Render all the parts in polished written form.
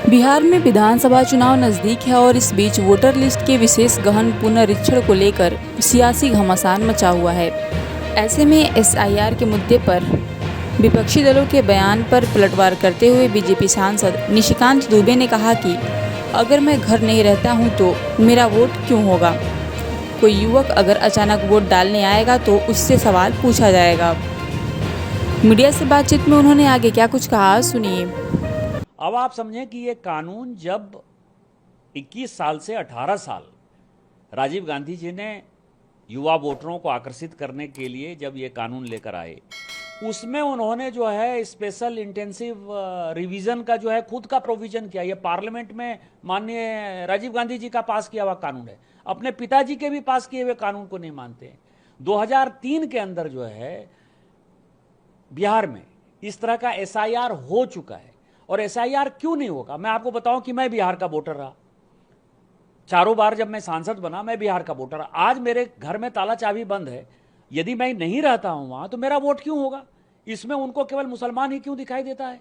बिहार में विधानसभा चुनाव नजदीक है और इस बीच वोटर लिस्ट के विशेष गहन पुनरीक्षण को लेकर सियासी घमासान मचा हुआ है। ऐसे में एसआईआर के मुद्दे पर विपक्षी दलों के बयान पर पलटवार करते हुए बीजेपी सांसद निशिकांत दुबे ने कहा कि अगर मैं घर नहीं रहता हूं तो मेरा वोट क्यों होगा। कोई युवक अगर अचानक वोट डालने आएगा तो उससे सवाल पूछा जाएगा। मीडिया से बातचीत में उन्होंने आगे क्या कुछ कहा, सुनिए। अब आप समझें कि ये कानून जब 21 साल से 18 साल राजीव गांधी जी ने युवा वोटरों को आकर्षित करने के लिए जब ये कानून लेकर आए, उसमें उन्होंने जो है स्पेशल इंटेंसिव रिवीजन का जो है खुद का प्रोविजन किया। ये पार्लियामेंट में माननीय राजीव गांधी जी का पास किया हुआ कानून है, अपने पिताजी के भी पास किए हुए कानून को नहीं मानते हैं। 2003 के अंदर जो है बिहार में इस तरह का एसआईआर हो चुका है। और एसआईआर क्यों नहीं होगा, मैं आपको बताऊं कि मैं बिहार का वोटर रहा। चारों बार जब मैं सांसद बना मैं बिहार का वोटर रहा। आज मेरे घर में ताला चाबी बंद है, यदि मैं नहीं रहता हूं वहां तो मेरा वोट क्यों होगा। इसमें उनको केवल मुसलमान ही क्यों दिखाई देता है।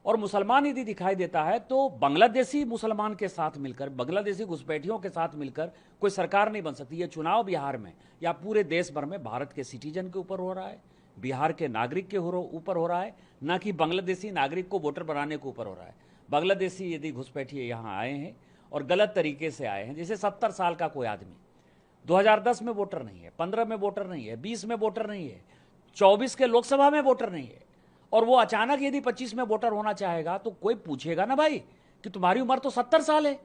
और मुसलमान यदि दिखाई देता है तो बांग्लादेशी मुसलमान के साथ मिलकर, बांग्लादेशी घुसपैठियों के साथ मिलकर कोई सरकार नहीं बन सकती। ये चुनाव बिहार में या पूरे देश भर में भारत के सिटीजन के ऊपर हो रहा है, बिहार के नागरिक के ऊपर हो रहा है, ना कि बांग्लादेशी नागरिक को वोटर बनाने के ऊपर हो रहा है। बांग्लादेशी यदि घुसपैठिए यहाँ आए हैं और गलत तरीके से आए हैं, जैसे 70 साल का कोई आदमी 2010 में वोटर नहीं है, 15 में वोटर नहीं है, 20 में वोटर नहीं है, 24 के लोकसभा में वोटर नहीं है, और वो अचानक यदि 25 में वोटर होना चाहेगा तो कोई पूछेगा ना भाई कि तुम्हारी उम्र तो 70 साल है,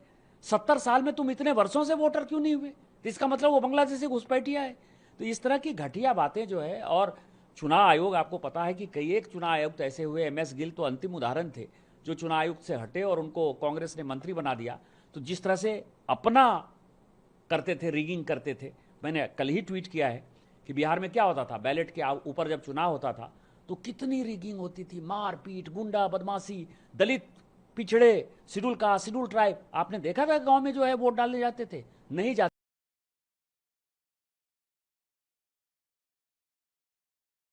70 साल में तुम इतने वर्षों से वोटर क्यों नहीं हुए। तो इसका मतलब वो बांग्लादेशी घुसपैठिया है। तो इस तरह की घटिया बातें जो है, और चुनाव आयोग आपको पता है कि कई एक चुनाव आयुक्त ऐसे हुए, एमएस गिल तो अंतिम उदाहरण थे, जो चुनाव आयुक्त से हटे और उनको कांग्रेस ने मंत्री बना दिया। तो जिस तरह से अपना करते थे, रिगिंग करते थे, मैंने कल ही ट्वीट किया है कि बिहार में क्या होता था, बैलेट के ऊपर जब चुनाव होता था तो कितनी रिगिंग होती थी, मारपीट, गुंडा बदमाशी, दलित, पिछड़े, शेड्यूल कास्ट, शेड्यूल ट्राइब। आपने देखा था गांव में जो है वोट डालने जाते थे, नहीं जाते।